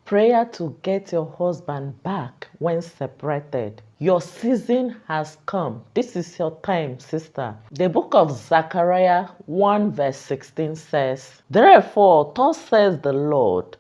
Prayer to get your husband back when separated. Your season has come. This is your time, sister. The book of Zechariah 1 verse 16 says, "Therefore, thus says the Lord,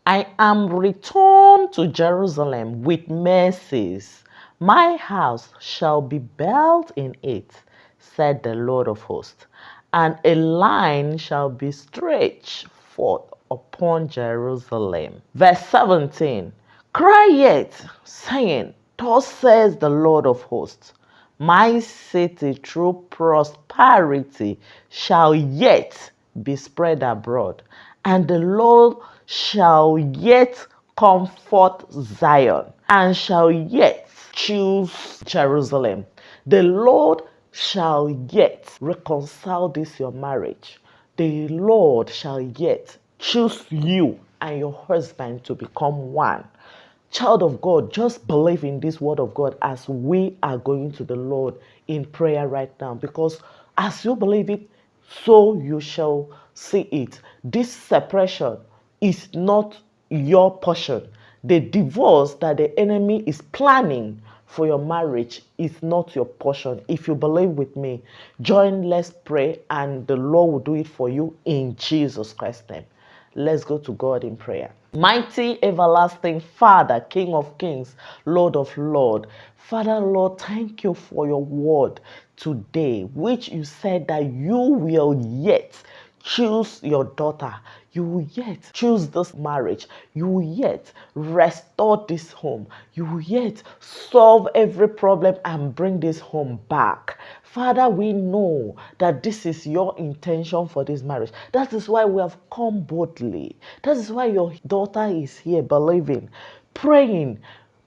I am returned to Jerusalem with mercies. My house shall be built in it, said the Lord of hosts, and a line shall be stretched forth upon Jerusalem." Verse 17, "Cry yet, saying, Thus says the Lord of hosts, my city through prosperity shall yet be spread abroad, and the Lord shall yet comfort Zion, and shall yet choose Jerusalem. The Lord shall yet reconcile this your marriage. The Lord shall yet choose you and your husband to become one." Child of God, just believe in this word of God as we are going to the Lord in prayer right now, because as you believe it, so you shall see it. This separation is not your portion. The divorce that the enemy is planning for your marriage is not your portion. If you believe with me, join, let's pray, and the Lord will do it for you in Jesus Christ's name. Let's go to God in prayer. Mighty, everlasting Father, King of kings, Lord of lords. Father, Lord, thank you for your word today, which you said that you will yet choose your daughter. You will yet choose this marriage. You will yet restore this home. You will yet solve every problem and bring this home back. Father, we know that this is your intention for this marriage. That is why we have come boldly. That is why your daughter is here believing, praying,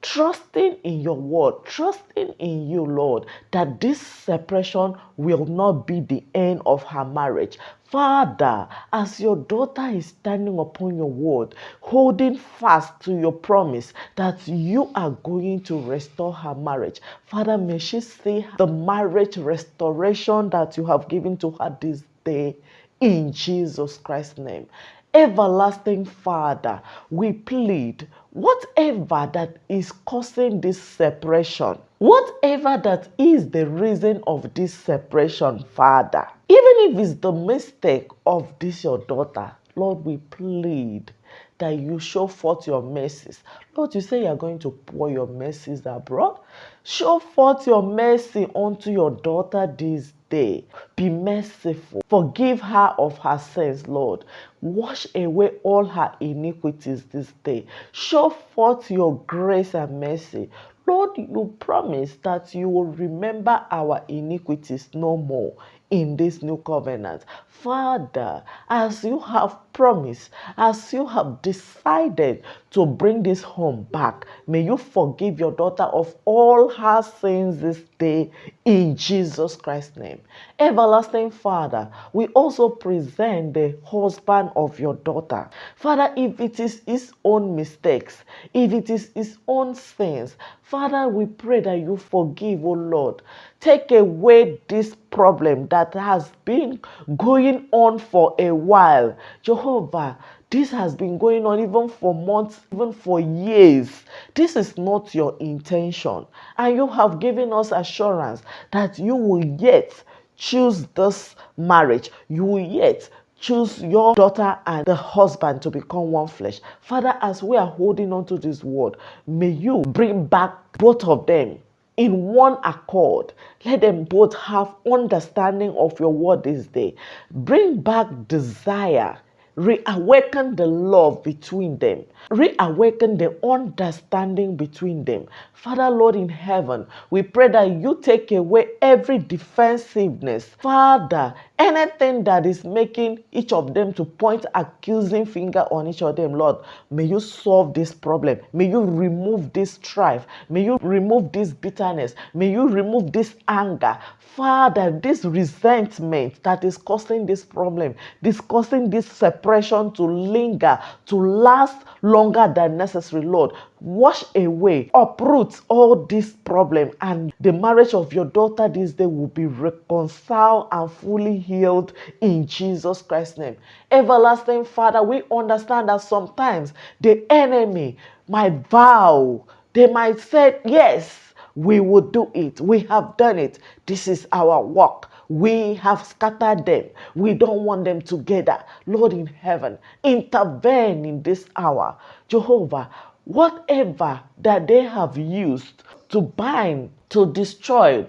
trusting in your word, trusting in you, Lord, that this separation will not be the end of her marriage. Father, as your daughter is standing upon your word, holding fast to your promise that you are going to restore her marriage, Father, may she see the marriage restoration that you have given to her this day in Jesus Christ's name. Everlasting Father, we plead, whatever that is causing this separation, whatever that is the reason of this separation, Father, even if it's the mistake of this your daughter, Lord, we plead that you show forth your mercies. Lord, you say you are going to pour your mercies abroad. Show forth your mercy unto your daughter this day. Be merciful. Forgive her of her sins, Lord. Wash away all her iniquities this day. Show forth your grace and mercy. Lord, you promise that you will remember our iniquities no more in this new covenant. Father, as you have promised, as you have decided to bring this home back, may you forgive your daughter of all her sins this day in Jesus Christ's name. Everlasting Father, we also present the husband of your daughter. Father, if it is his own mistakes, if it is his own sins, Father, we pray that you forgive, oh Lord. Take away this problem that has been going on for a while. Jehovah, this has been going on even for months, even for years. This is not your intention. And you have given us assurance that you will yet choose this marriage. You will yet choose your daughter and the husband to become one flesh. Father, as we are holding on to this word, may you bring back both of them in one accord. Let them both have understanding of your word this day. Bring back desire. Reawaken the love between them. Reawaken the understanding between them. Father, Lord in heaven, we pray that you take away every defensiveness. Father, anything that is making each of them to point accusing finger on each of them, Lord, may you solve this problem. May you remove this strife. May you remove this bitterness. May you remove this anger. Father, this resentment that is causing this problem, this causing this separation suppression to linger, to last longer than necessary, Lord. Wash away, uproot all this problem, and the marriage of your daughter this day will be reconciled and fully healed in Jesus Christ's name. Everlasting Father, we understand that sometimes the enemy might vow, they might say, yes, we will do it. We have done it. This is our work. We have scattered them. We don't want them together. Lord in heaven, intervene in this hour. Jehovah, whatever that they have used to bind, to destroy,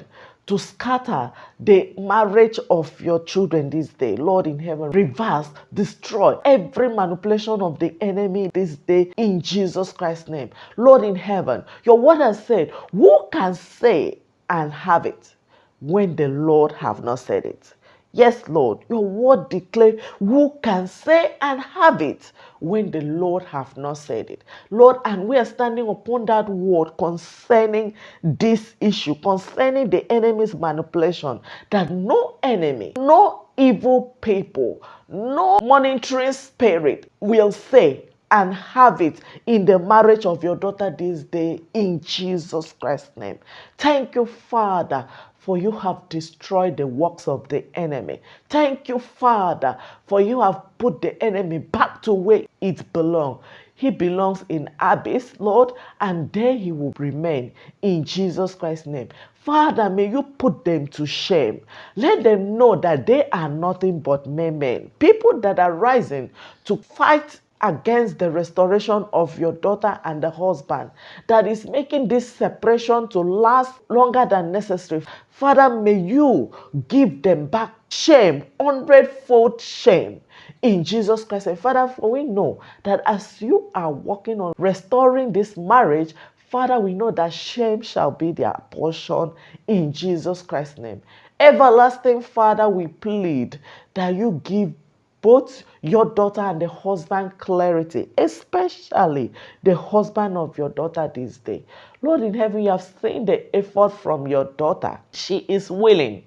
to scatter the marriage of your children this day, Lord in heaven, reverse, destroy every manipulation of the enemy this day in Jesus Christ's name. Lord in heaven, your word has said, who can say and have it when the Lord have not said it? Yes, Lord, your word declares, who can say and have it when the Lord have not said it? Lord, and we are standing upon that word concerning this issue, concerning the enemy's manipulation, that no enemy, no evil people, no monitoring spirit will say and have it in the marriage of your daughter this day in Jesus Christ's name. Thank you, Father, for you have destroyed the works of the enemy. Thank you, Father, for you have put the enemy back to where it belongs. He belongs in abyss, Lord, and there he will remain in Jesus Christ's name. Father, may you put them to shame. Let them know that they are nothing but men. People that are rising to fight against the restoration of your daughter and the husband, that is making this separation to last longer than necessary. Father, may you give them back shame, 100-fold shame in Jesus Christ. And Father, for we know that as you are working on restoring this marriage, Father, we know that shame shall be their portion in Jesus Christ's name. Everlasting Father, we plead that you give both your daughter and the husband clarity, especially the husband of your daughter this day. Lord in heaven, you have seen the effort from your daughter. She is willing.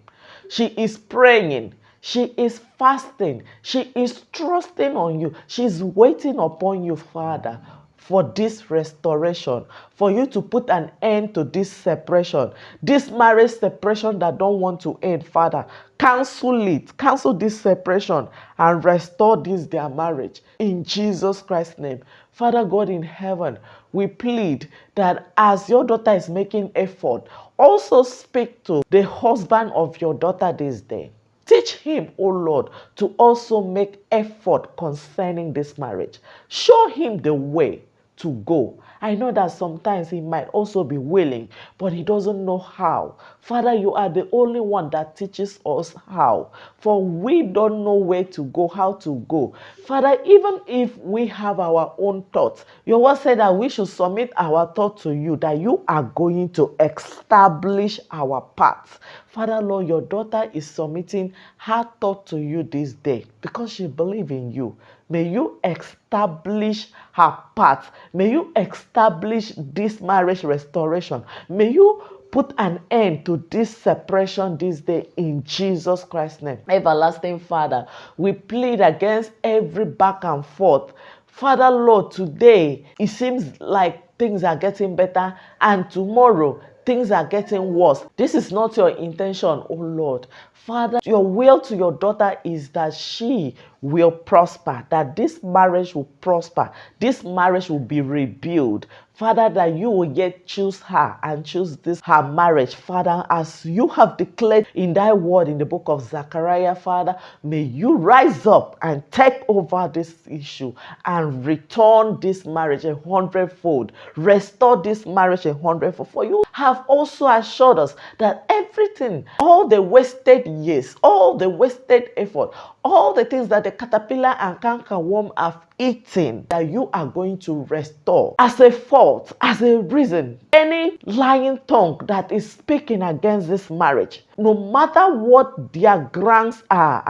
She is praying. She is fasting. She is trusting on you. She is waiting upon you, Father, for this restoration, for you to put an end to this separation, this marriage separation that don't want to end. Father, cancel it, cancel this separation and restore this their marriage in Jesus Christ's name. Father God in heaven, we plead that as your daughter is making effort, also speak to the husband of your daughter this day. Teach him, O Lord, to also make effort concerning this marriage. Show him the way to go. I know that sometimes he might also be willing, but he doesn't know how. Father, you are the only one that teaches us how. For we don't know where to go, how to go. Father, even if we have our own thoughts, your word said that we should submit our thought to you, that you are going to establish our paths. Father, Lord, your daughter is submitting her thought to you this day because she believes in you. May you establish her path. May you establish this marriage restoration. May you put an end to this separation this day in Jesus Christ's name. Everlasting Father, we plead against every back and forth. Father, Lord, today it seems like things are getting better, and tomorrow things are getting worse. This is not your intention, oh Lord. Father, your will to your daughter is that she will prosper, that this marriage will prosper, this marriage will be rebuilt. Father, that you will yet choose her and choose this her marriage. Father, as you have declared in thy word in the book of Zechariah, Father, may you rise up and take over this issue and return this marriage 100-fold. Restore this marriage 100-fold. For you have also assured us that everything, all the wasted years, all the wasted effort, all the things that the caterpillar and cankerworm have eaten, that you are going to restore as a fault, as a reason. Any lying tongue that is speaking against this marriage, no matter what their grounds are,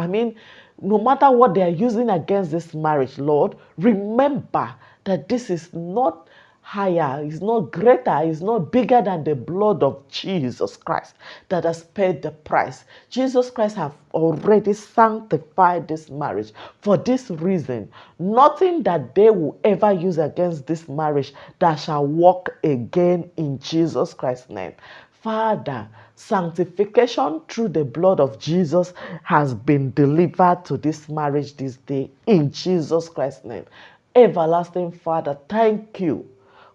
no matter what they are using against this marriage, Lord, remember that this is not higher, is not greater, is not bigger than the blood of Jesus Christ that has paid the price. Jesus Christ has already sanctified this marriage. For this reason, nothing that they will ever use against this marriage that shall work again in Jesus Christ's name. Father, sanctification through the blood of Jesus has been delivered to this marriage this day in Jesus Christ's name. Everlasting Father, thank you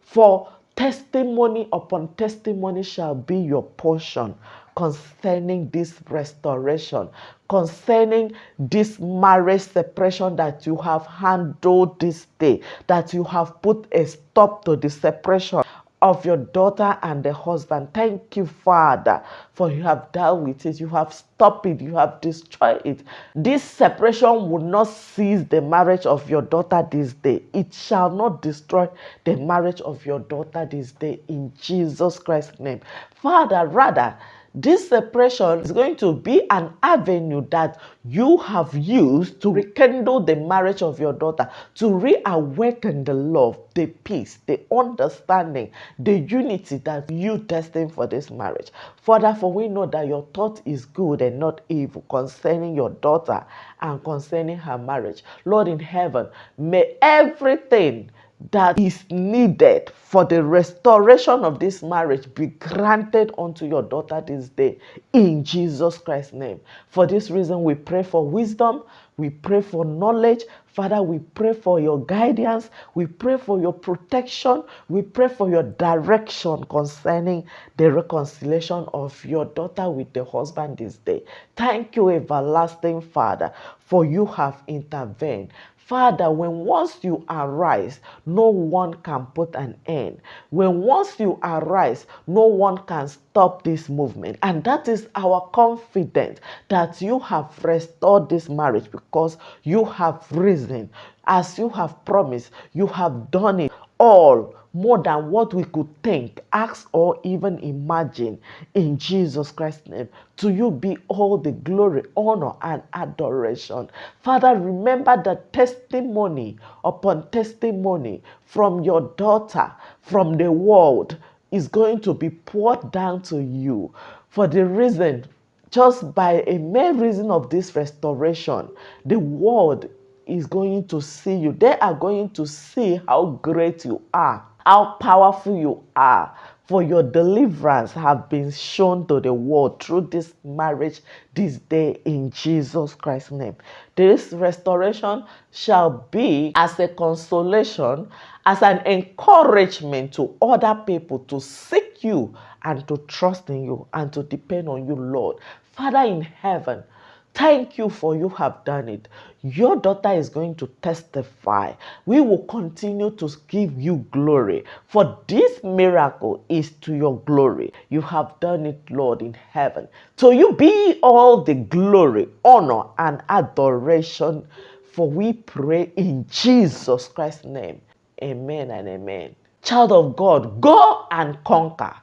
for testimony upon testimony shall be your portion concerning this restoration, concerning this marriage separation that you have handled this day, that you have put a stop to the separation of your daughter and the husband. Thank you, Father, for you have dealt with it. You have stopped it. You have destroyed it. This separation will not seize the marriage of your daughter this day. It shall not destroy the marriage of your daughter this day in Jesus Christ's name. Father, rather, this separation is going to be an avenue that you have used to rekindle the marriage of your daughter, to reawaken the love, the peace, the understanding, the unity that you destined for this marriage. Father, for we know that your thought is good and not evil concerning your daughter and concerning her marriage. Lord in heaven, may everything that is needed for the restoration of this marriage be granted unto your daughter this day in Jesus Christ's name. For this reason, we pray for wisdom, we pray for knowledge. Father, we pray for your guidance, we pray for your protection, we pray for your direction concerning the reconciliation of your daughter with the husband this day. Thank you, everlasting Father, for you have intervened. Father, when once you arise, no one can put an end. When once you arise, no one can stop this movement. And that is our confidence that you have restored this marriage because you have risen. As you have promised, you have done it all, more than what we could think, ask, or even imagine. In Jesus Christ's name, to you be all the glory, honor, and adoration. Father, remember the testimony upon testimony from your daughter, from the world, is going to be poured down to you. For the reason, just by a mere reason of this restoration, the world is going to see you. They are going to see how great you are, how powerful you are. For your deliverance have been shown to the world through this marriage this day in Jesus Christ's name. This restoration shall be as a consolation, as an encouragement to other people to seek you and to trust in you and to depend on you, Lord. Father in heaven, thank you for you have done it. Your daughter is going to testify. We will continue to give you glory. For this miracle is to your glory. You have done it, Lord, in heaven. So you be all the glory, honor, and adoration. For we pray in Jesus Christ's name. Amen and amen. Child of God, go and conquer.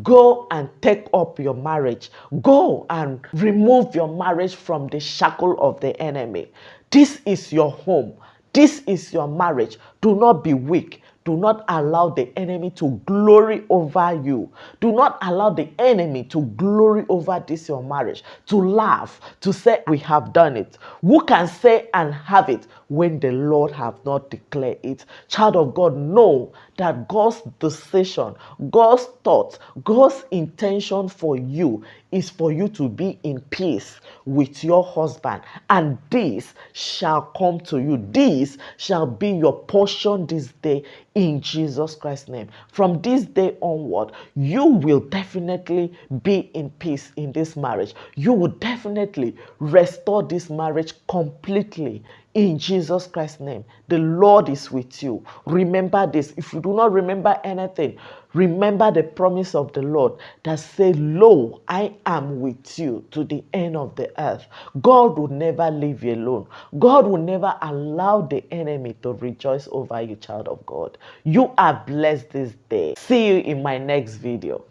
Go and take up your marriage. Go and remove your marriage from the shackle of the enemy. This is your home. This is your marriage. Do not be weak. Do not allow the enemy to glory over you. Do not allow the enemy to glory over this your marriage, to laugh, to say, we have done it. Who can say and have it when the Lord have not declared it? Child of God, know that God's decision, God's thought, God's intention for you is for you to be in peace with your husband. And this shall come to you. This shall be your portion this day in Jesus Christ's name. From this day onward, you will definitely be in peace in this marriage. You will definitely restore this marriage completely in Jesus Christ's name. The Lord is with you. Remember this. If you do not remember anything, remember the promise of the Lord that says, lo, I am with you to the end of the earth. God will never leave you alone. God will never allow the enemy to rejoice over you, child of God. You are blessed this day. See you in my next video.